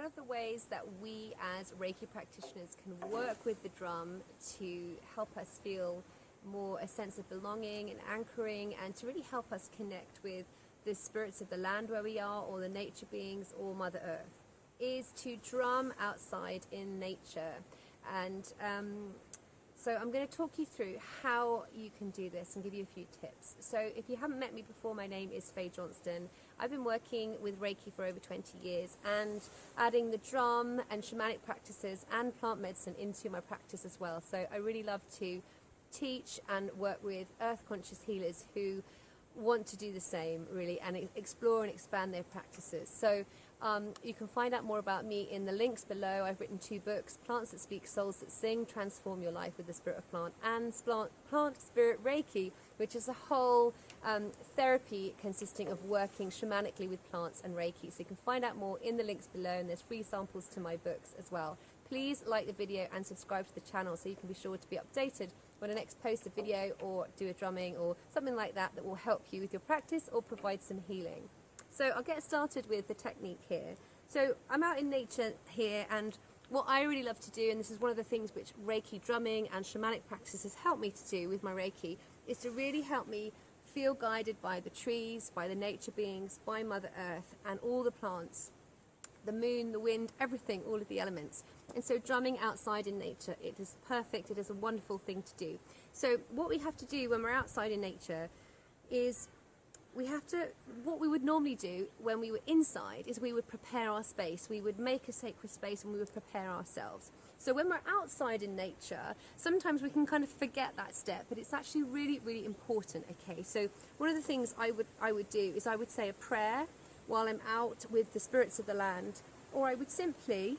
one of the ways that we as Reiki practitioners can work with the drum to help us feel more a sense of belonging and anchoring, and to really help us connect with the spirits of the land where we are, or the nature beings, or Mother Earth, is to drum outside in nature. And so I'm going to talk you through how you can do this and give you a few tips. So if you haven't met me before, my name is Fay Johnstone. I've been working with Reiki for over 20 years and adding the drum and shamanic practices and plant medicine into my practice as well. So I really love to teach and work with earth conscious healers who want to do the same, really, and explore and expand their practices. So you can find out more about me in the links below. I've written 2 books, Plants That Speak, Souls That Sing, Transform Your Life with the Spirit of Plant, and Plant Spirit Reiki, which is a whole therapy consisting of working shamanically with plants and Reiki. So you can find out more in the links below, and there's free samples to my books as well. Please like the video and subscribe to the channel so you can be sure to be updated when I next post a video or do a drumming or something like that that will help you with your practice or provide some healing. So I'll get started with the technique here. So I'm out in nature here, and what I really love to do, and this is one of the things which Reiki drumming and shamanic practices help me to do with my Reiki, is to really help me feel guided by the trees, by the nature beings, by Mother Earth and all the plants, the moon, the wind, everything, all of the elements. And so drumming outside in nature, it is perfect, it is a wonderful thing to do. So what we have to do when we're outside in nature is what we would normally do when we were inside is we would prepare our space, we would make a sacred space, and we would prepare ourselves. So when we're outside in nature, sometimes we can kind of forget that step, but it's actually really, really important, okay? So one of the things I would do is I would say a prayer while I'm out with the spirits of the land, or I would simply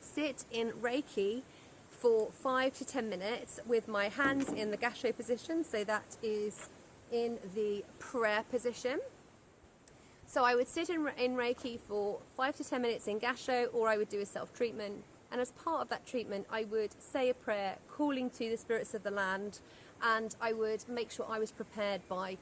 sit in Reiki for 5 to 10 minutes with my hands in the gasho position, so that is in the prayer position. So I would sit in Reiki for 5 to 10 minutes in gasho, or I would do a self-treatment, and as part of that treatment I would say a prayer calling to the spirits of the land, and I would make sure I was prepared by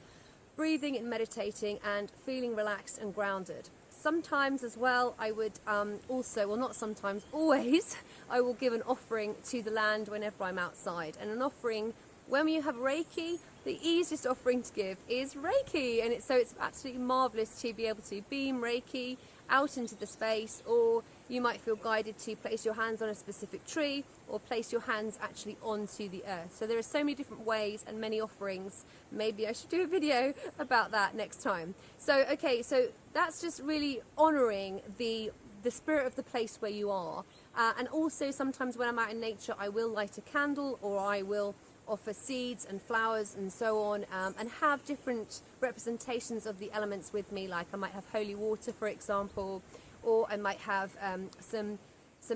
breathing and meditating and feeling relaxed and grounded. Sometimes as well I would also, well not sometimes, always, I will give an offering to the land whenever I'm outside. And an offering, when you have Reiki, the easiest offering to give is Reiki, and it's absolutely marvellous to be able to beam Reiki out into the space, or you might feel guided to place your hands on a specific tree or place your hands actually onto the earth. So there are so many different ways and many offerings. Maybe I should do a video about that next time. So okay, so that's just really honouring the spirit of the place where you are. And also sometimes when I'm out in nature I will light a candle, or I will offer seeds and flowers and so on, and have different representations of the elements with me, like I might have holy water, for example, or I might have some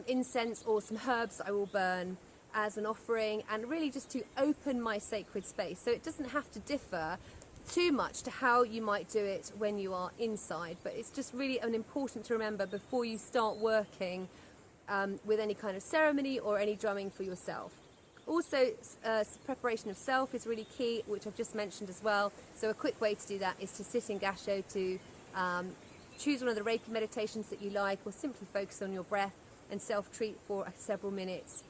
incense or some herbs I will burn as an offering, and really just to open my sacred space. So it doesn't have to differ too much to how you might do it when you are inside, but it's just really important to remember before you start working with any kind of ceremony or any drumming for yourself. Also, preparation of self is really key, which I've just mentioned as well. So a quick way to do that is to sit in gasho, to choose one of the Reiki meditations that you like, or simply focus on your breath and self-treat for several minutes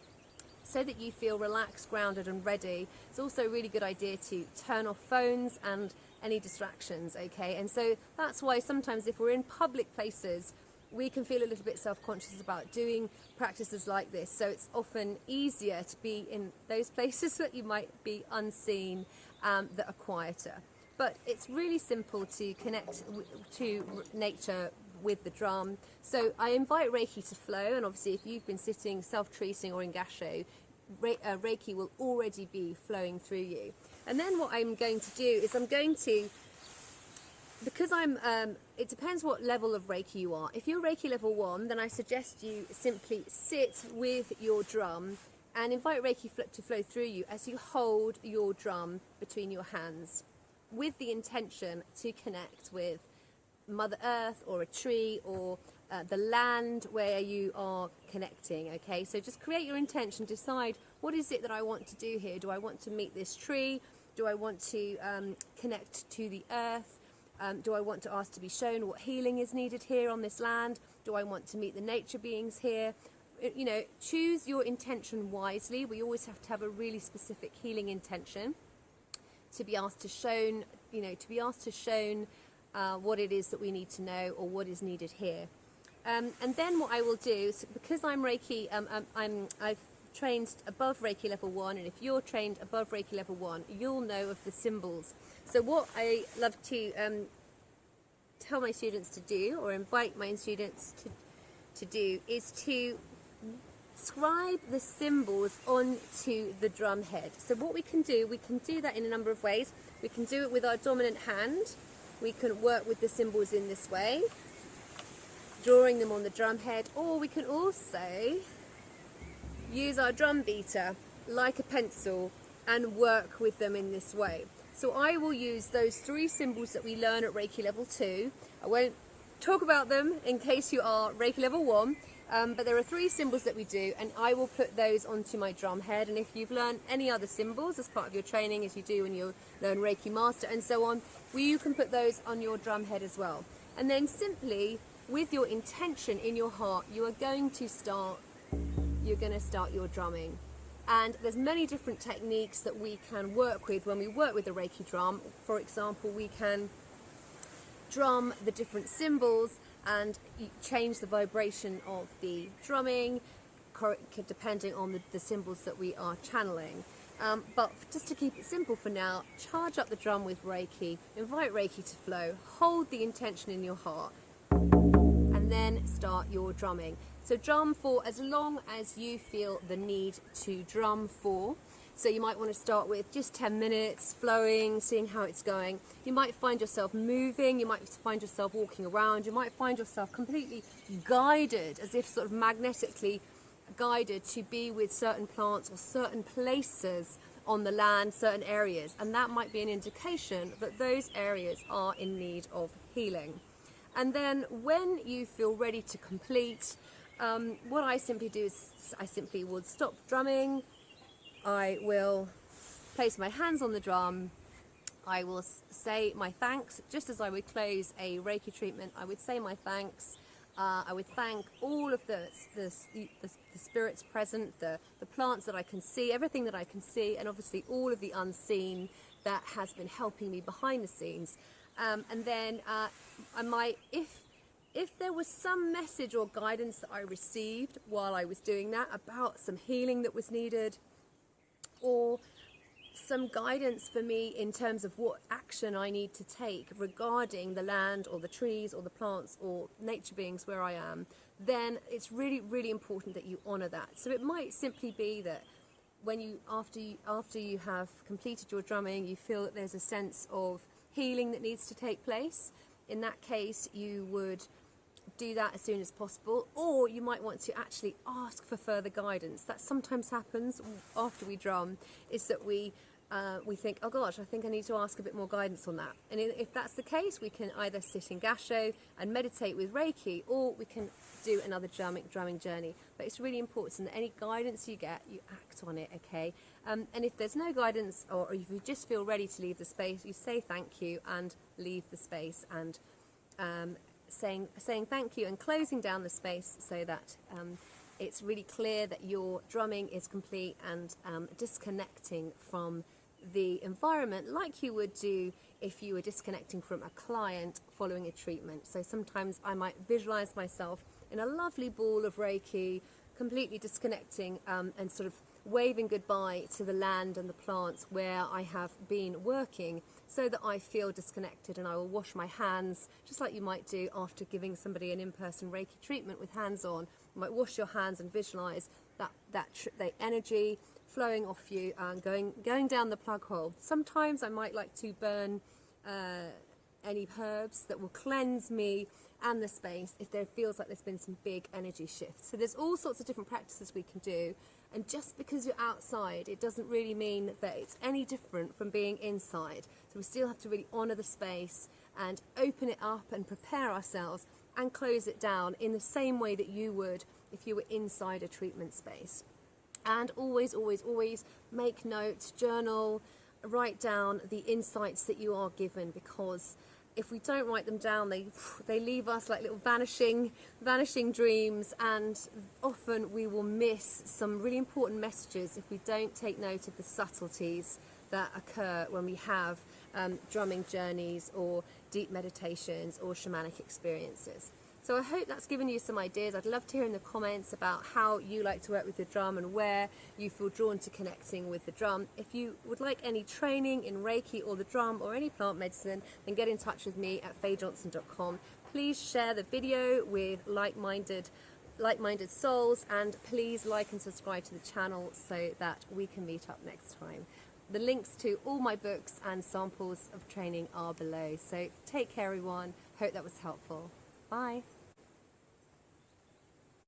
so that you feel relaxed, grounded and ready. It's also a really good idea to turn off phones and any distractions, okay? And so that's why sometimes if we're in public places, we can feel a little bit self-conscious about doing practices like this. So it's often easier to be in those places that you might be unseen, that are quieter. But it's really simple to connect to nature with the drum. So I invite Reiki to flow, and obviously if you've been sitting self-treating or in gasho, Reiki will already be flowing through you. And then what I'm going to do is I'm going to, because it depends what level of Reiki you are. If you're Reiki level 1, then I suggest you simply sit with your drum and invite Reiki to flow through you as you hold your drum between your hands, with the intention to connect with Mother Earth or a tree or the land where you are connecting, okay? So just create your intention, decide what is it that I want to do here. Do I want to meet this tree? Do I want to connect to the earth? Do I want to ask to be shown what healing is needed here on this land? Do I want to meet the nature beings here? You know, choose your intention wisely. We always have to have a really specific healing intention to be asked to shown, you know, to be asked to shown what it is that we need to know or what is needed here. And then what I will do is, because I'm Reiki, I've trained above Reiki level 1, and if you're trained above Reiki level 1, you'll know of the symbols. So what I love to tell my students to do, or invite my students to do, is to scribe the symbols onto the drum head. So what we can do that in a number of ways. We can do it with our dominant hand. We can work with the symbols in this way, drawing them on the drum head, or we can also use our drum beater like a pencil and work with them in this way. So I will use those 3 symbols that we learn at Reiki level 2. I won't talk about them in case you are Reiki level 1, but there are 3 symbols that we do, and I will put those onto my drum head. And if you've learned any other symbols as part of your training, as you do when you learn Reiki Master and so on, you can put those on your drum head as well. And then simply, with your intention in your heart, you're going to start your drumming. And there's many different techniques that we can work with when we work with the Reiki drum. For example, we can drum the different symbols and change the vibration of the drumming depending on the symbols that we are channeling. But just to keep it simple for now, charge up the drum with Reiki, invite Reiki to flow, hold the intention in your heart, and then start your drumming. So drum for as long as you feel the need to drum for. So you might want to start with just 10 minutes, flowing, seeing how it's going. You might find yourself moving, you might find yourself walking around, you might find yourself completely guided, as if sort of magnetically guided to be with certain plants or certain places on the land, certain areas. And that might be an indication that those areas are in need of healing. And then when you feel ready to complete, what I simply do is I simply will stop drumming. I will place my hands on the drum. I will say my thanks, just as I would close a Reiki treatment. I would say my thanks. I would thank all of the spirits present, the plants that I can see, everything that I can see, and obviously all of the unseen that has been helping me behind the scenes. And then I might, if there was some message or guidance that I received while I was doing that about some healing that was needed, or some guidance for me in terms of what action I need to take regarding the land or the trees or the plants or nature beings where I am, then it's really, really important that you honour that. So it might simply be that when you, after you have completed your drumming, you feel that there's a sense of healing that needs to take place. In that case, you would do that as soon as possible, or you might want to actually ask for further guidance. That sometimes happens after we drum, is that we think, oh gosh, I think I need to ask a bit more guidance on that. And if that's the case, we can either sit in Gasho and meditate with Reiki, or we can do another drumming journey. But it's really important that any guidance you get, you act on it, okay? And if there's no guidance, or if you just feel ready to leave the space, you say thank you and leave the space, and saying thank you and closing down the space so that it's really clear that your drumming is complete, and disconnecting from the environment like you would do if you were disconnecting from a client following a treatment. So sometimes I might visualize myself in a lovely ball of Reiki, completely disconnecting and sort of waving goodbye to the land and the plants where I have been working, so that I feel disconnected, and I will wash my hands just like you might do after giving somebody an in-person Reiki treatment with hands on. You might wash your hands and visualize the energy flowing off you and going down the plug hole. Sometimes I might like to burn any herbs that will cleanse me and the space if there feels like there's been some big energy shifts. So there's all sorts of different practices we can do, and just because you're outside, it doesn't really mean that it's any different from being inside. So we still have to really honour the space and open it up and prepare ourselves and close it down in the same way that you would if you were inside a treatment space. And always, always, always make notes, journal, write down the insights that you are given, because if we don't write them down, they leave us like little vanishing dreams, and often we will miss some really important messages if we don't take note of the subtleties that occur when we have drumming journeys or deep meditations or shamanic experiences. So I hope that's given you some ideas. I'd love to hear in the comments about how you like to work with the drum and where you feel drawn to connecting with the drum. If you would like any training in Reiki or the drum or any plant medicine, then get in touch with me at fayjohnston.com. Please share the video with like-minded souls, and please like and subscribe to the channel so that we can meet up next time. The links to all my books and samples of training are below. So take care, everyone. Hope that was helpful. Bye.